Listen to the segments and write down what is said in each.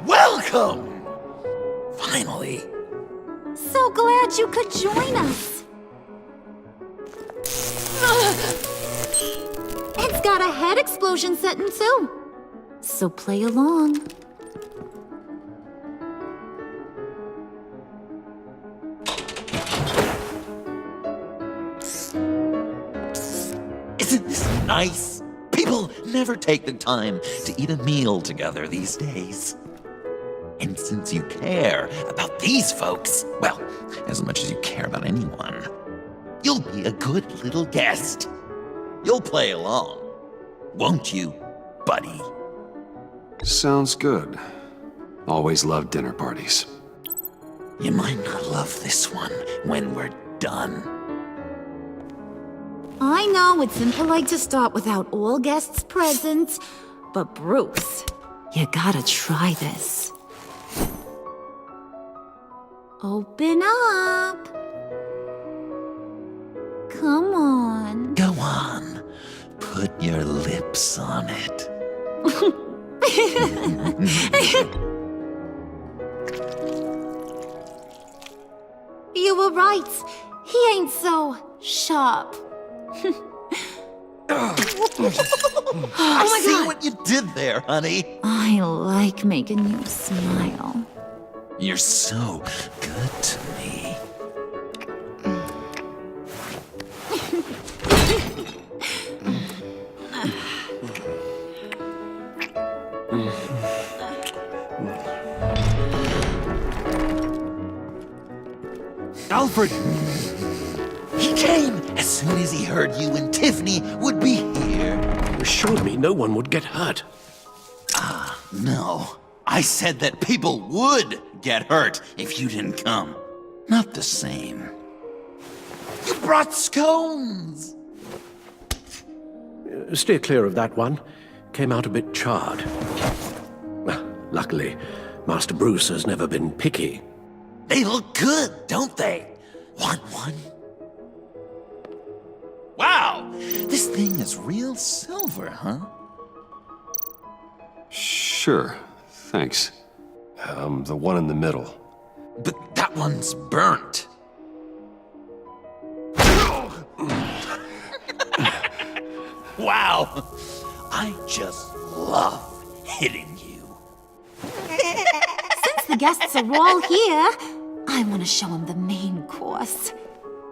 Welcome! Finally. So glad you could join us. It's got a head explosion setting too. So play along. Isn't this nice? People never take the time to eat a meal together these days. And since you care about these folks, well, as much as you care about anyone, you'll be a good little guest. You'll play along, won't you, buddy? Sounds good. Always loved dinner parties. You might not love this one when we're done. I know it's impolite to start without all guests present, but Bruce, you gotta try this. Open up. Come on. Go on, put your lips on it. You were right. He ain't so sharp. I see what you did there, honey. I like making you smile. You're so good to me. Alfred! He came as soon as he heard you and Tiffany would be here. You assured me no one would get hurt. No, I said that people would get hurt if you didn't come. Not the same. You brought scones! Steer clear of that one. Came out a bit charred. Luckily, Master Bruce has never been picky. They look good, don't they? Want one? Wow, this thing is real silver, huh? Sure, thanks. The one in the middle. But that one's burnt. Wow, I just love hitting you. Since the guests are all here, I want to show them the main course.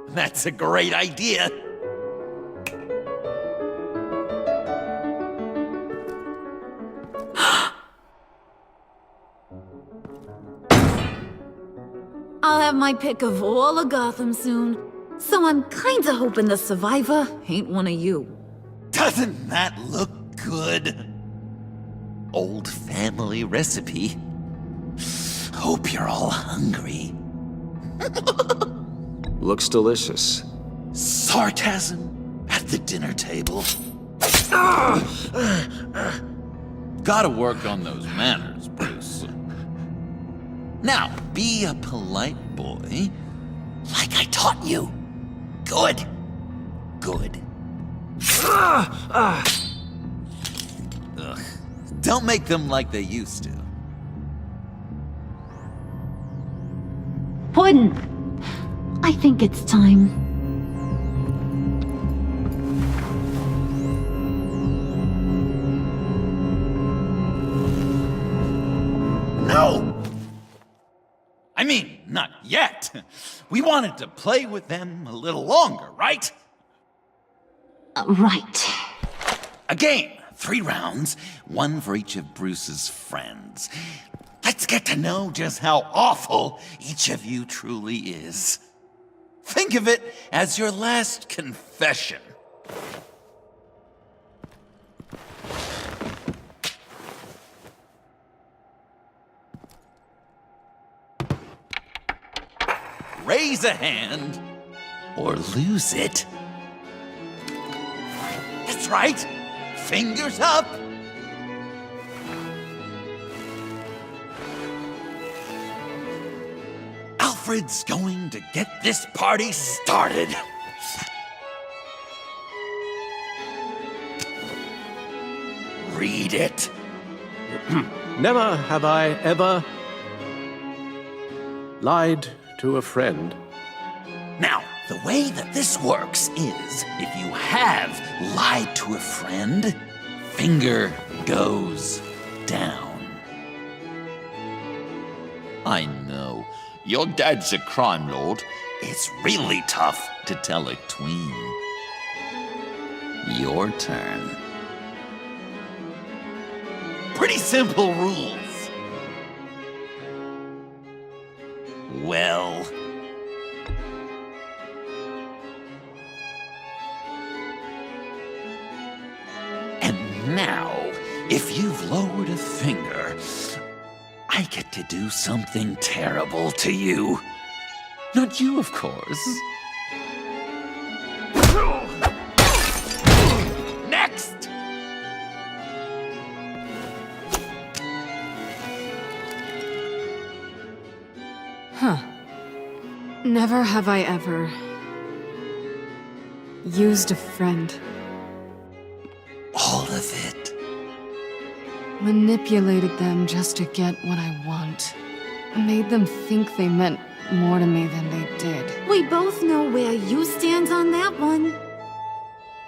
That's a great idea. I'll have my pick of all of Gotham soon, so I'm kinda hoping the survivor ain't one of you. Doesn't that look good? Old family recipe. Hope you're all hungry. Looks delicious. Sarcasm at the dinner table. Gotta work on those manners, Bruce. Now, be a polite boy, like I taught you. Good. Good. Ugh. Don't make them like they used to. Puddin', I think it's time. No! I mean, not yet. We wanted to play with them a little longer, right? Right. A game, 3 rounds, 1 for each of Bruce's friends. Let's get to know just how awful each of you truly is. Think of it as your last confession. Raise a hand or lose it. That's right. Fingers up. Alfred's going to get this party started. Read it. Never have I ever lied to a friend. Now, the way that this works is, if you have lied to a friend, finger goes down. I know, your dad's a crime lord. It's really tough to tell a tween. Your turn. Pretty simple rules. Well... And now, if you've lowered a finger, I get to do something terrible to you. Not you, of course. Next! Never have I ever used a friend. All of it. Manipulated them just to get what I want. Made them think they meant more to me than they did. We both know where you stand on that one.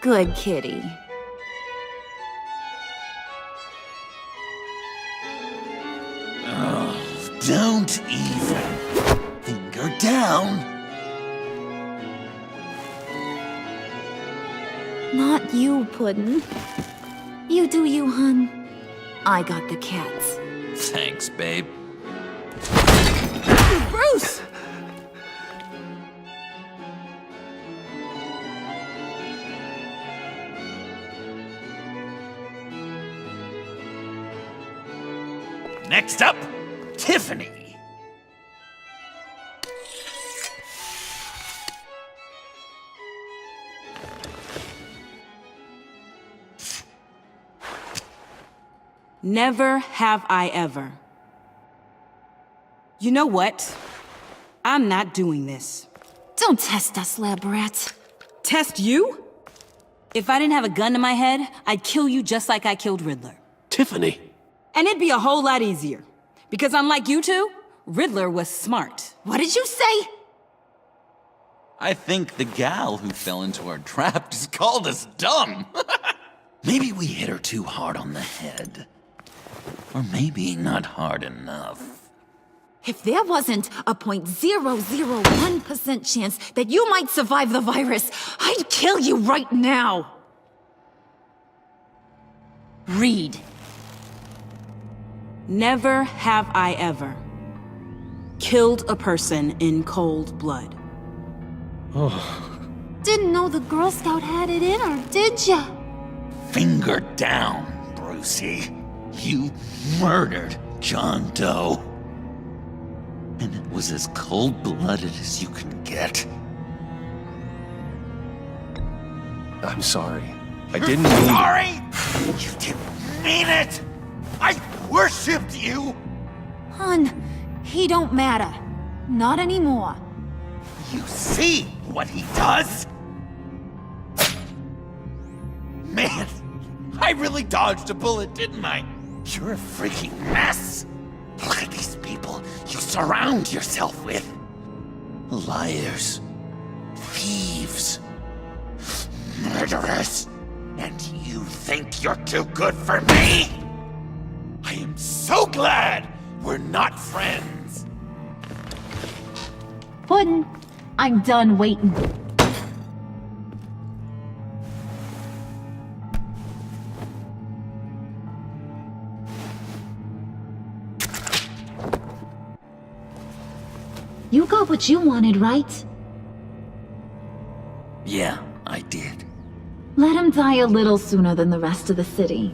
Good kitty. Oh, don't even. Finger down. Not you, Puddin'. You do you, hun. I got the cats. Thanks, babe. Bruce! Next up, Tiffany. Never have I ever. You know what? I'm not doing this. Don't test us, lab rat. Test you? If I didn't have a gun to my head, I'd kill you just like I killed Riddler. Tiffany! And it'd be a whole lot easier. Because unlike you two, Riddler was smart. What did you say? I think the gal who fell into our trap just called us dumb. Maybe we hit her too hard on the head. Or maybe not hard enough. If there wasn't a 0.001% chance that you might survive the virus, I'd kill you right now! Read. Never have I ever killed a person in cold blood. Didn't know the Girl Scout had it in her, did ya? Finger down, Brucey. You murdered John Doe. And it was as cold-blooded as you can get. I'm sorry. I didn't mean... Sorry? You didn't mean it! I worshipped you! Hun, he don't matter. Not anymore. You see what he does? Man, I really dodged a bullet, didn't I? You're a freaking mess. Look at these people you surround yourself with. Liars, thieves, murderers, and you think you're too good for me? I am so glad we're not friends. Puddin', I'm done waiting. You got what you wanted, right? Yeah, I did. Let him die a little sooner than the rest of the city.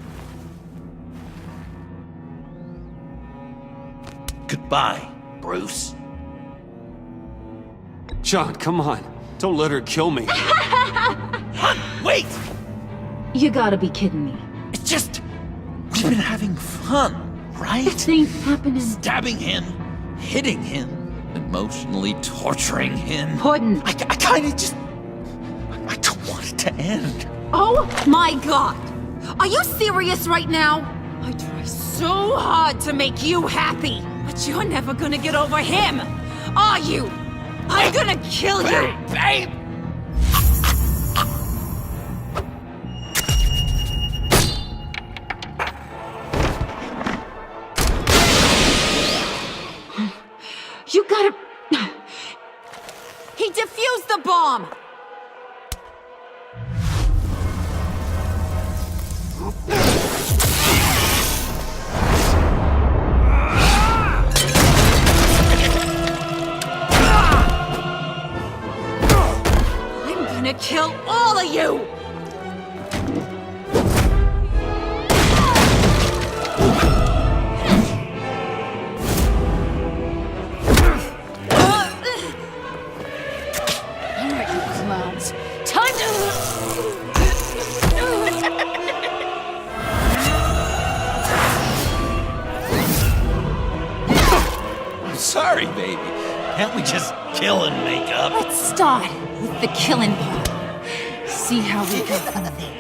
Goodbye, Bruce. John, come on. Don't let her kill me. Wait! You gotta be kidding me. It's just... we've been having fun, right? This ain't happening. Stabbing him, hitting him, emotionally torturing him. Puddin'. I kind of just... I don't want it to end. Oh my god! Are you serious right now? I try so hard to make you happy, but you're never gonna get over him, are you? I'm gonna kill you! Babe! You gotta... He defused the bomb! I'm gonna kill all of you! Alright, you clowns. Time to... I'm sorry, baby. Can't we just kill and make up? Let's start with the killing part. See how we go from there.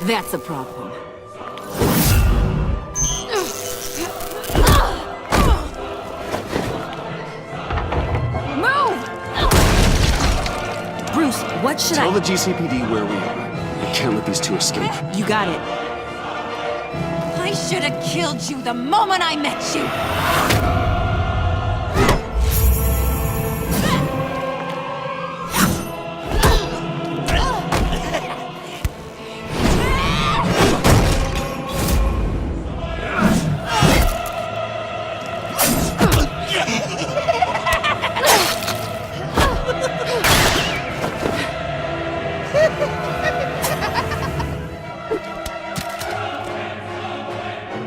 That's a problem. Move! Bruce, what should Tell I... the GCPD where we are. We can't let these two escape. You got it. I should have killed you the moment I met you!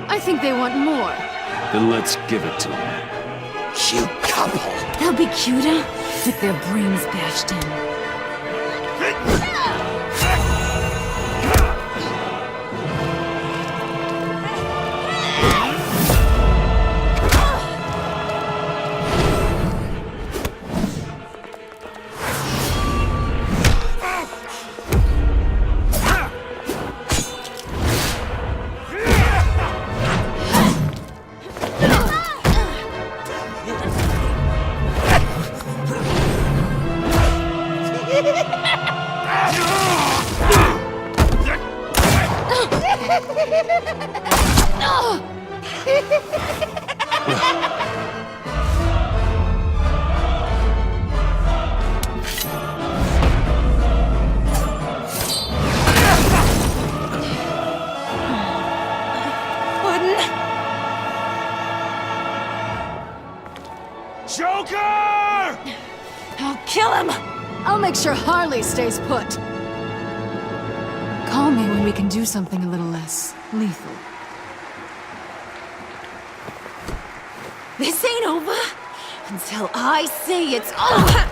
I think they want more. Then let's give it to them. Cute couple. They'll be cuter with their brains bashed in. I'll kill him! I'll make sure Harley stays put. Call me when we can do something a little less lethal. This ain't over until I say it's over!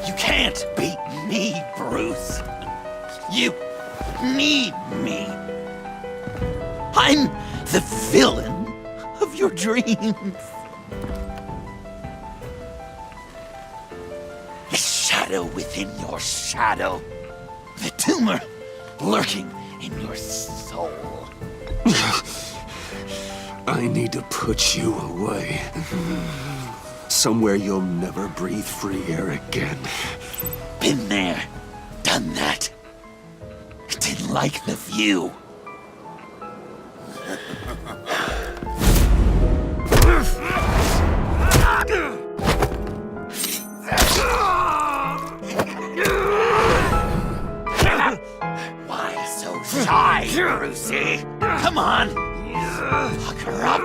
You can't beat me, Bruce. You need me. I'm the villain of your dreams. The shadow within your shadow. The tumor lurking in your soul. I need to put you away. Somewhere you'll never breathe free air again. Been there, done that. Didn't like the view. Why so shy, Brucey? Come on, pucker up.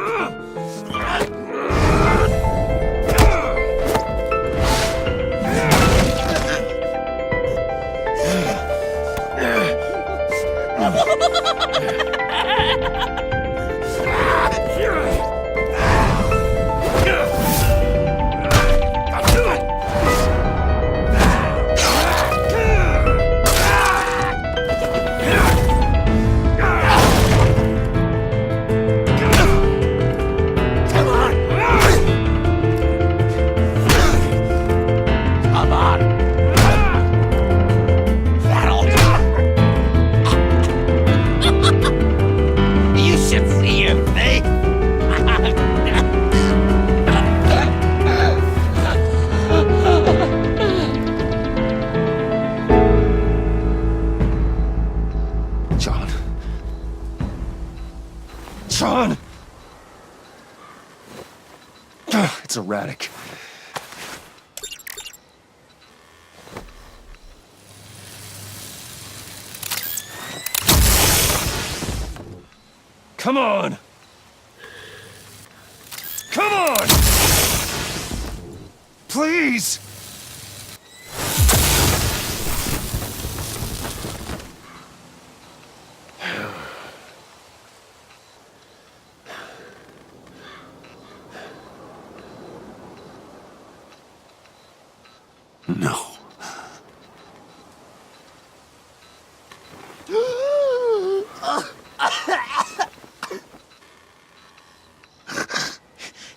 John! It's erratic. Come on! Come on! Please! No.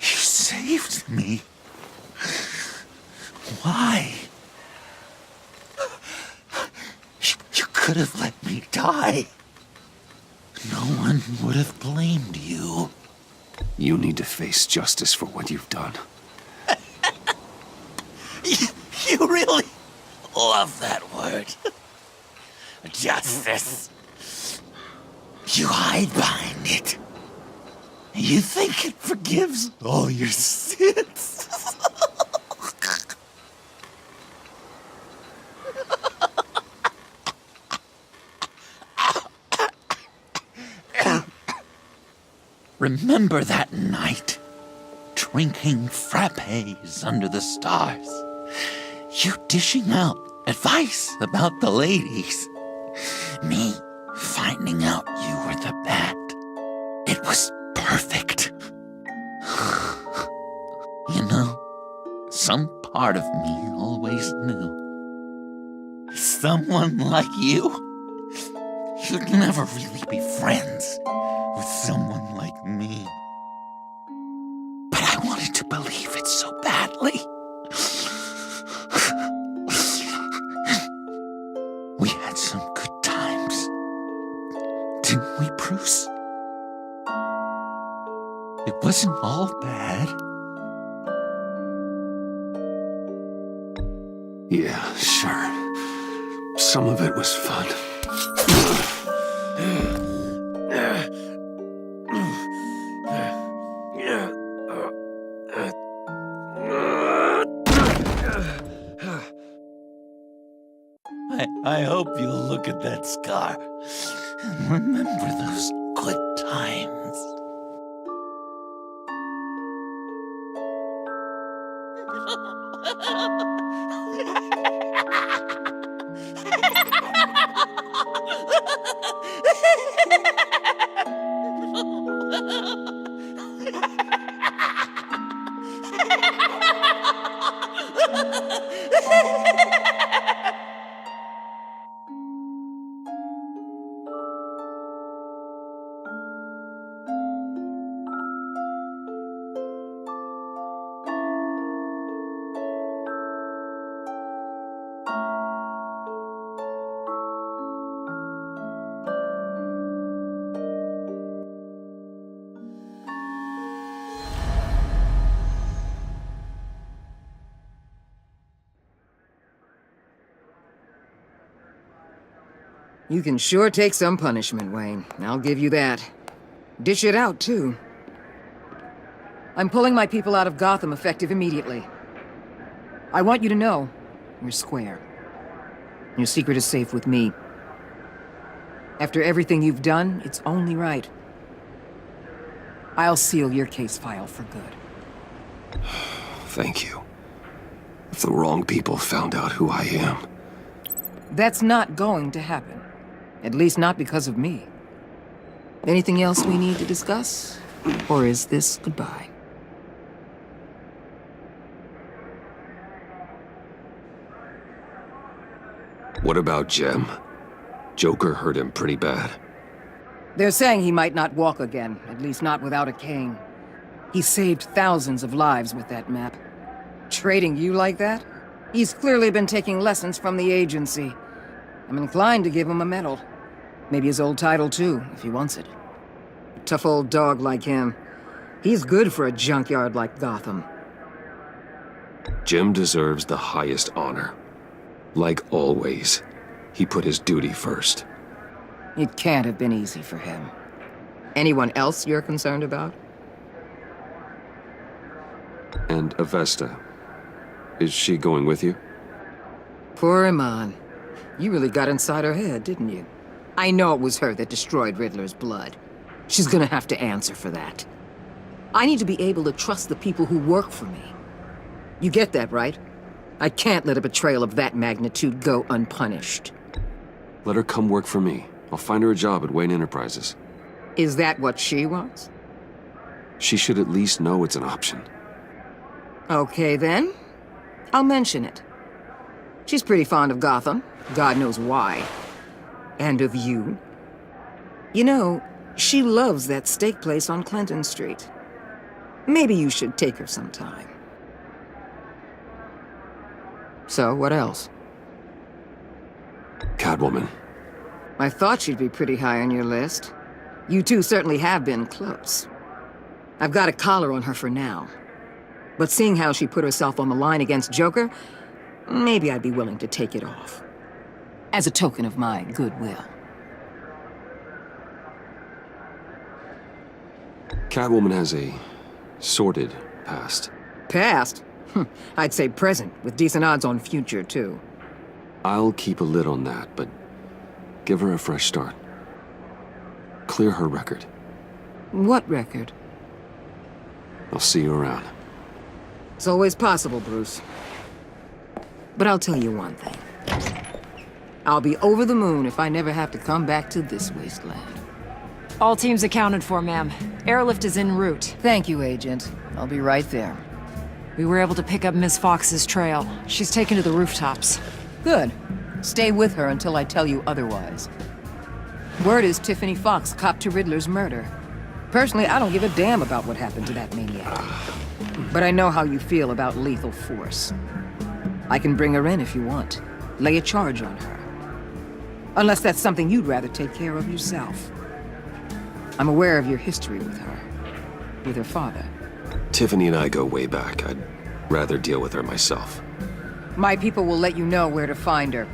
You saved me. Why? You could have let me die. No one would have blamed you. You need to face justice for what you've done. You really love that word. Justice. You hide behind it. You think it forgives all your sins. Remember that night, drinking frappes under the stars. You dishing out advice about the ladies. Me finding out you were the bat. It was perfect. You know, some part of me always knew. Someone like you, you'd never really be friends with someone like me. But I wanted to believe it so badly. We had some good times, didn't we, Bruce? It wasn't all bad. Yeah, sure. Some of it was fun. I hope you'll look at that scar and remember those good times. You can sure take some punishment, Wayne. I'll give you that. Dish it out, too. I'm pulling my people out of Gotham effective immediately. I want you to know, you're square. Your secret is safe with me. After everything you've done, it's only right. I'll seal your case file for good. Thank you. If the wrong people found out who I am. That's not going to happen. At least not because of me. Anything else we need to discuss? Or is this goodbye? What about Jem? Joker hurt him pretty bad. They're saying he might not walk again, at least not without a cane. He saved thousands of lives with that map. Trading you like that? He's clearly been taking lessons from the agency. I'm inclined to give him a medal. Maybe his old title too, if he wants it. A tough old dog like him. He's good for a junkyard like Gotham. Jem deserves the highest honor. Like always, he put his duty first. It can't have been easy for him. Anyone else you're concerned about? And Avesta, is she going with you? Poor Iman. You really got inside her head, didn't you? I know it was her that destroyed Riddler's blood. She's gonna have to answer for that. I need to be able to trust the people who work for me. You get that, right? I can't let a betrayal of that magnitude go unpunished. Let her come work for me. I'll find her a job at Wayne Enterprises. Is that what she wants? She should at least know it's an option. Okay, then. I'll mention it. She's pretty fond of Gotham. God knows why. And of you. You know, she loves that steak place on Clinton Street. Maybe you should take her sometime. So, what else? Catwoman. I thought she'd be pretty high on your list. You two certainly have been close. I've got a collar on her for now. But seeing how she put herself on the line against Joker, maybe I'd be willing to take it off. As a token of my goodwill. Catwoman has a sordid past. Past? I'd say present, with decent odds on future, too. I'll keep a lid on that, but give her a fresh start. Clear her record. What record? I'll see you around. It's always possible, Bruce. But I'll tell you one thing. I'll be over the moon if I never have to come back to this wasteland. All teams accounted for, ma'am. Airlift is en route. Thank you, Agent. I'll be right there. We were able to pick up Miss Fox's trail. She's taken to the rooftops. Good. Stay with her until I tell you otherwise. Word is Tiffany Fox copped to Riddler's murder. Personally, I don't give a damn about what happened to that maniac. But I know how you feel about lethal force. I can bring her in if you want. Lay a charge on her. Unless that's something you'd rather take care of yourself. I'm aware of your history with her. With her father. Tiffany and I go way back. I'd rather deal with her myself. My people will let you know where to find her.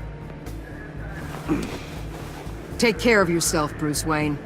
Take care of yourself, Bruce Wayne.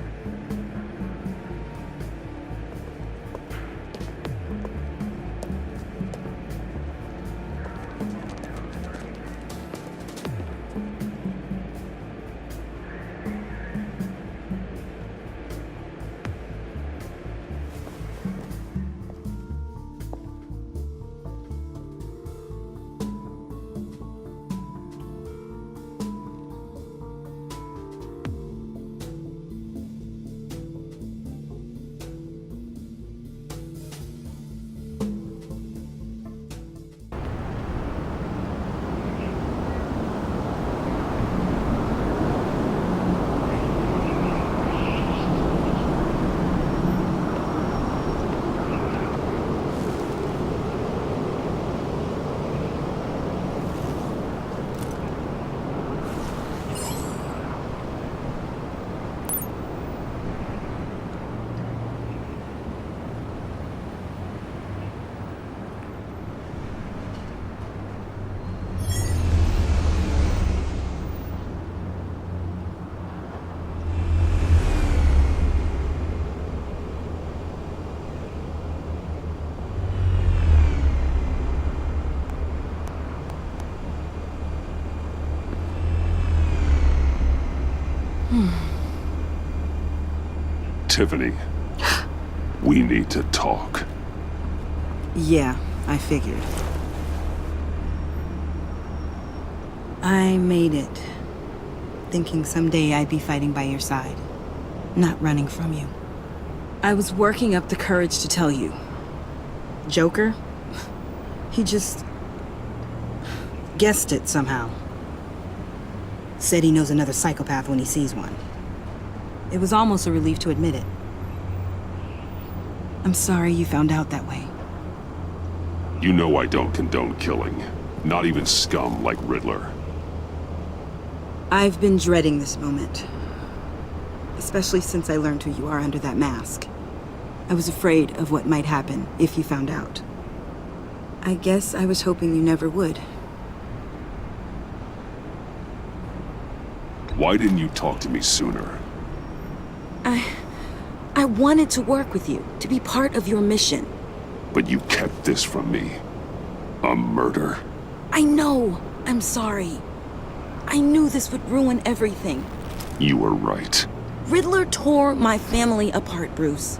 Tiffany, we need to talk. Yeah, I figured. I made it, thinking someday I'd be fighting by your side, not running from you. I was working up the courage to tell you. Joker? He just guessed it somehow. Said he knows another psychopath when he sees one. It was almost a relief to admit it. I'm sorry you found out that way. You know I don't condone killing. Not even scum like Riddler. I've been dreading this moment. Especially since I learned who you are under that mask. I was afraid of what might happen if you found out. I guess I was hoping you never would. Why didn't you talk to me sooner? I wanted to work with you, to be part of your mission. But you kept this from me. A murder. I know. I'm sorry. I knew this would ruin everything. You were right. Riddler tore my family apart, Bruce.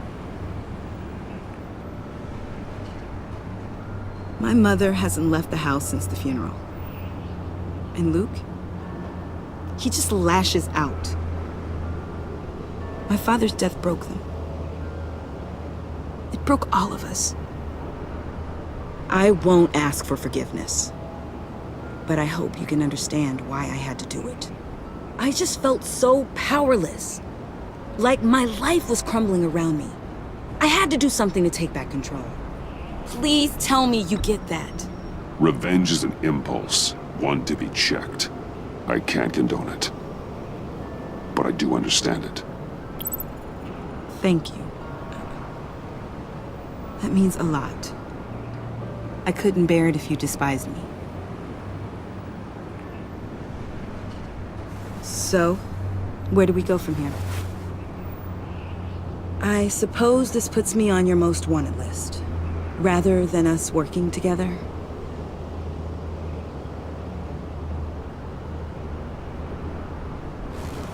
My mother hasn't left the house since the funeral. And Luke? He just lashes out. My father's death broke them. It broke all of us. I won't ask for forgiveness. But I hope you can understand why I had to do it. I just felt so powerless. Like my life was crumbling around me. I had to do something to take back control. Please tell me you get that. Revenge is an impulse, one to be checked. I can't condone it. But I do understand it. Thank you. That means a lot. I couldn't bear it if you despised me. So, where do we go from here? I suppose this puts me on your most wanted list, rather than us working together.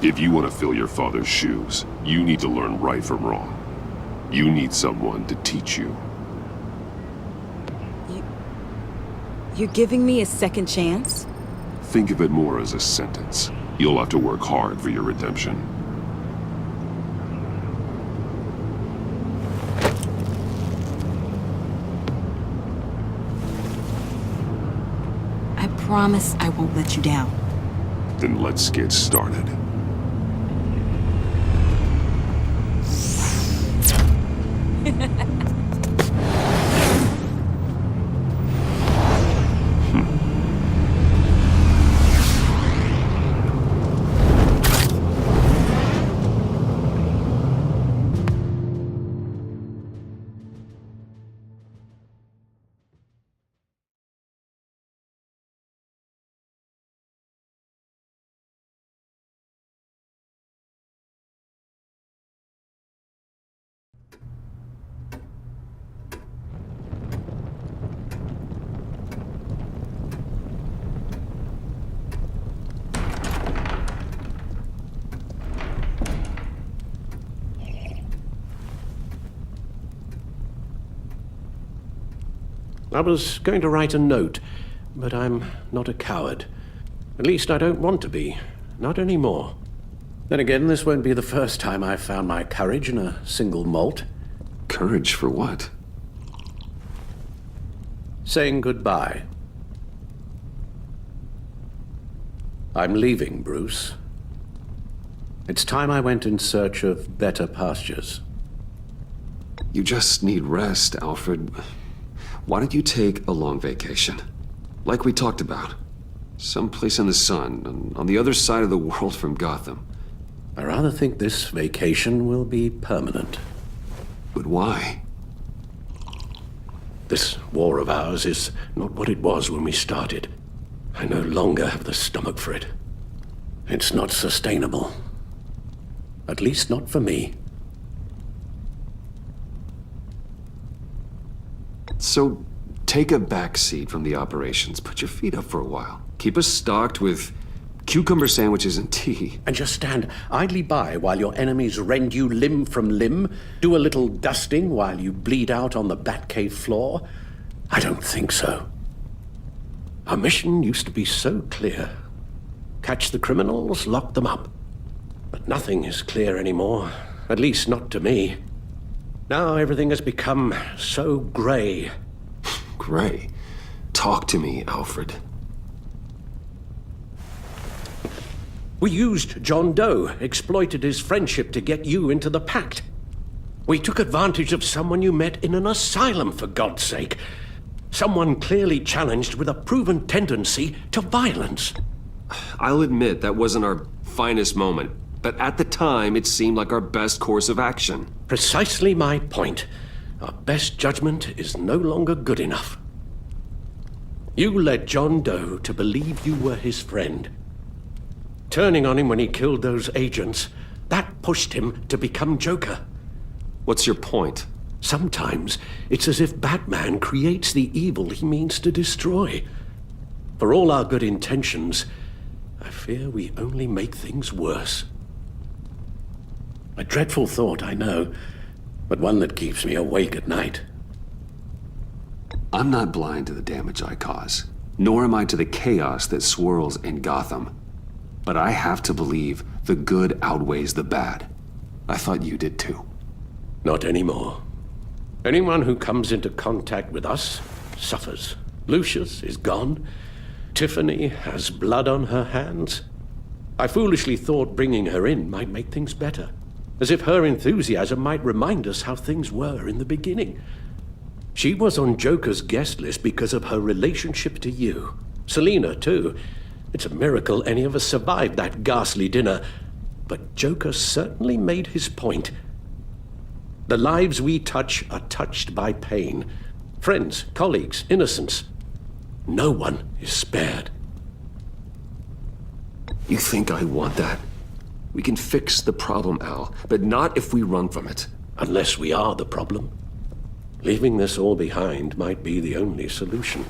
If you want to fill your father's shoes, you need to learn right from wrong. You need someone to teach you. You're giving me a second chance? Think of it more as a sentence. You'll have to work hard for your redemption. I promise I won't let you down. Then let's get started. I was going to write a note, but I'm not a coward. At least I don't want to be. Not anymore. Then again, this won't be the first time I've found my courage in a single malt. Courage for what? Saying goodbye. I'm leaving, Bruce. It's time I went in search of better pastures. You just need rest, Alfred. Why don't you take a long vacation? Like we talked about. Someplace in the sun, on the other side of the world from Gotham. I rather think this vacation will be permanent. But why? This war of ours is not what it was when we started. I no longer have the stomach for it. It's not sustainable. At least not for me. So, take a back seat from the operations. Put your feet up for a while. Keep us stocked with cucumber sandwiches and tea. And just stand idly by while your enemies rend you limb from limb? Do a little dusting while you bleed out on the Batcave floor? I don't think so. Our mission used to be so clear. Catch the criminals, lock them up. But nothing is clear anymore, at least not to me. Now everything has become so gray. Gray? Talk to me, Alfred. We used John Doe, exploited his friendship to get you into the pact. We took advantage of someone you met in an asylum, for God's sake. Someone clearly challenged with a proven tendency to violence. I'll admit that wasn't our finest moment, but at the time it seemed like our best course of action. Precisely my point. Our best judgment is no longer good enough. You led John Doe to believe you were his friend. Turning on him when he killed those agents, that pushed him to become Joker. What's your point? Sometimes it's as if Batman creates the evil he means to destroy. For all our good intentions, I fear we only make things worse. A dreadful thought, I know, but one that keeps me awake at night. I'm not blind to the damage I cause, nor am I to the chaos that swirls in Gotham. But I have to believe the good outweighs the bad. I thought you did too. Not anymore. Anyone who comes into contact with us suffers. Lucius is gone. Tiffany has blood on her hands. I foolishly thought bringing her in might make things better, as if her enthusiasm might remind us how things were in the beginning. She was on Joker's guest list because of her relationship to you. Selina, too. It's a miracle any of us survived that ghastly dinner. But Joker certainly made his point. The lives we touch are touched by pain. Friends, colleagues, innocents. No one is spared. You think I want that? We can fix the problem, Al, but not if we run from it. Unless we are the problem. Leaving this all behind might be the only solution.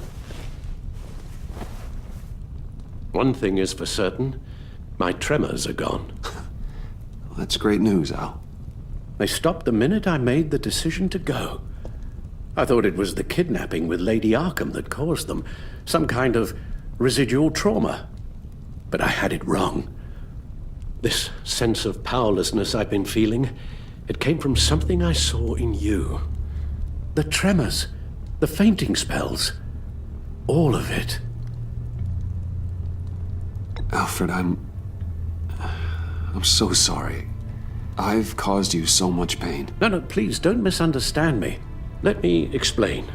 One thing is for certain, my tremors are gone. That's great news, Al. They stopped the minute I made the decision to go. I thought it was the kidnapping with Lady Arkham that caused them, some kind of residual trauma. But I had it wrong. This sense of powerlessness I've been feeling, it came from something I saw in you. The tremors, the fainting spells, all of it. Alfred, I'm so sorry. I've caused you so much pain. No, please don't misunderstand me. Let me explain.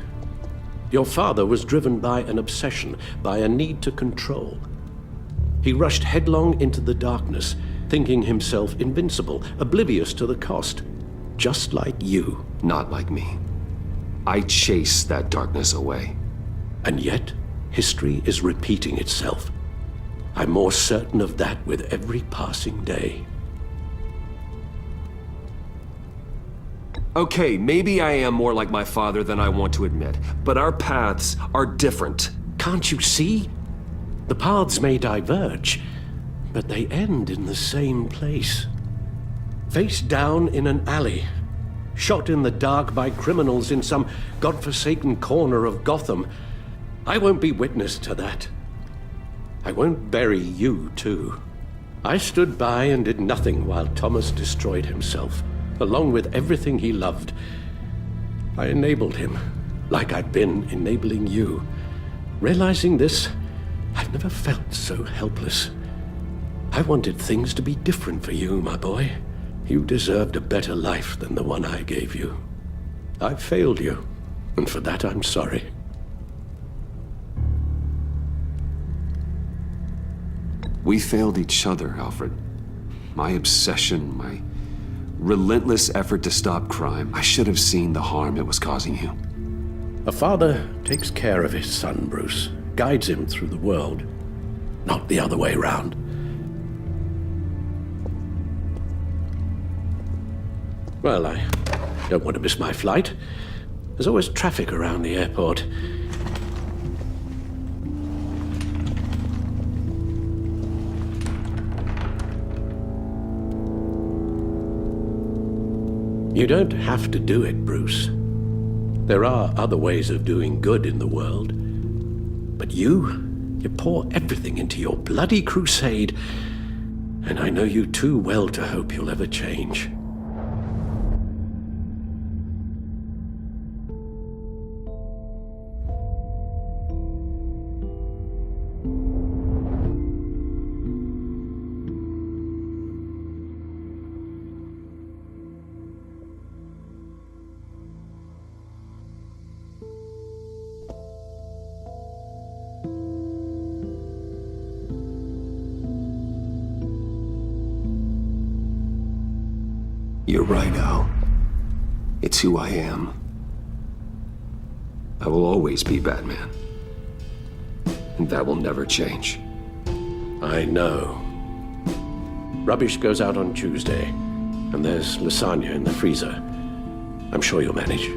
Your father was driven by an obsession, by a need to control. He rushed headlong into the darkness, thinking himself invincible, oblivious to the cost. Just like you. Not like me. I chase that darkness away. And yet, history is repeating itself. I'm more certain of that with every passing day. Okay, maybe I am more like my father than I want to admit, but our paths are different. Can't you see? The paths may diverge, but they end in the same place. Face down in an alley, shot in the dark by criminals in some godforsaken corner of Gotham. I won't be witness to that. I won't bury you, too. I stood by and did nothing while Thomas destroyed himself, along with everything he loved. I enabled him, like I'd been enabling you. Realizing this, I've never felt so helpless. I wanted things to be different for you, my boy. You deserved a better life than the one I gave you. I failed you, and for that I'm sorry. We failed each other, Alfred. My obsession, my relentless effort to stop crime. I should have seen the harm it was causing you. A father takes care of his son, Bruce, guides him through the world, not the other way around. Well, I don't want to miss my flight. There's always traffic around the airport. You don't have to do it, Bruce. There are other ways of doing good in the world. But you pour everything into your bloody crusade, and I know you too well to hope you'll ever change. You're right, Al. It's who I am. I will always be Batman. And that will never change. I know. Rubbish goes out on Tuesday, and there's lasagna in the freezer. I'm sure you'll manage.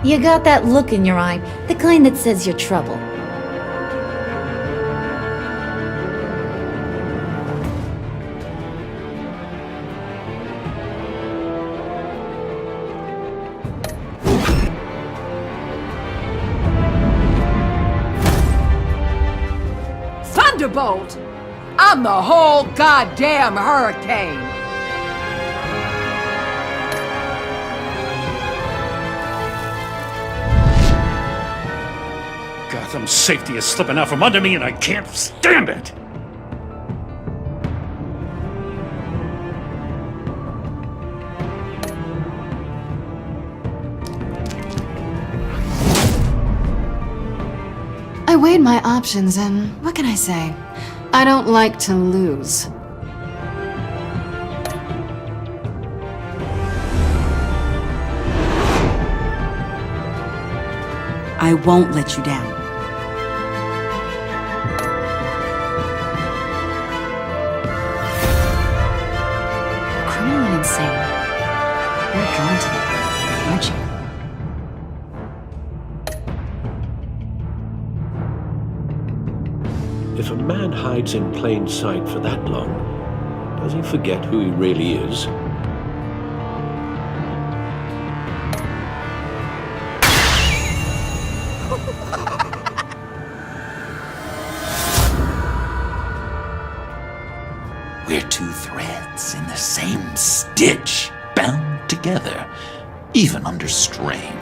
You got that look in your eye, the kind that says you're trouble. Thunderbolt! I'm the whole goddamn hurricane! Gotham's safety is slipping out from under me and I can't stand it! I weighed my options, and what can I say? I don't like to lose. I won't let you down. Criminal and insane. You're drawn to them, aren't you? If a man hides in plain sight for that long, does he forget who he really is? We're two threads in the same stitch, bound together, even under strain.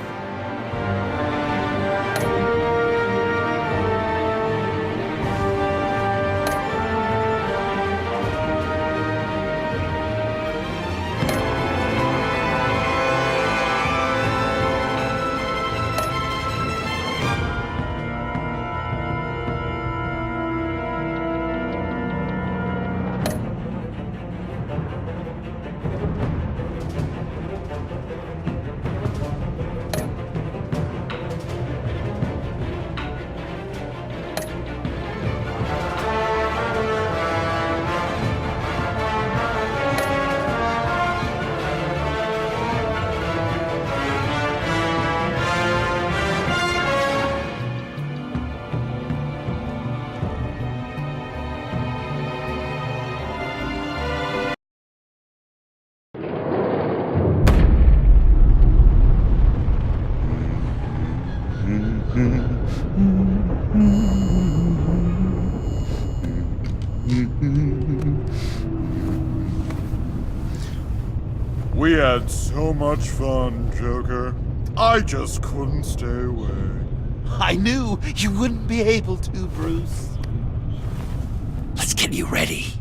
We had so much fun, Joker. I just couldn't stay away. I knew you wouldn't be able to, Bruce. Let's get you ready.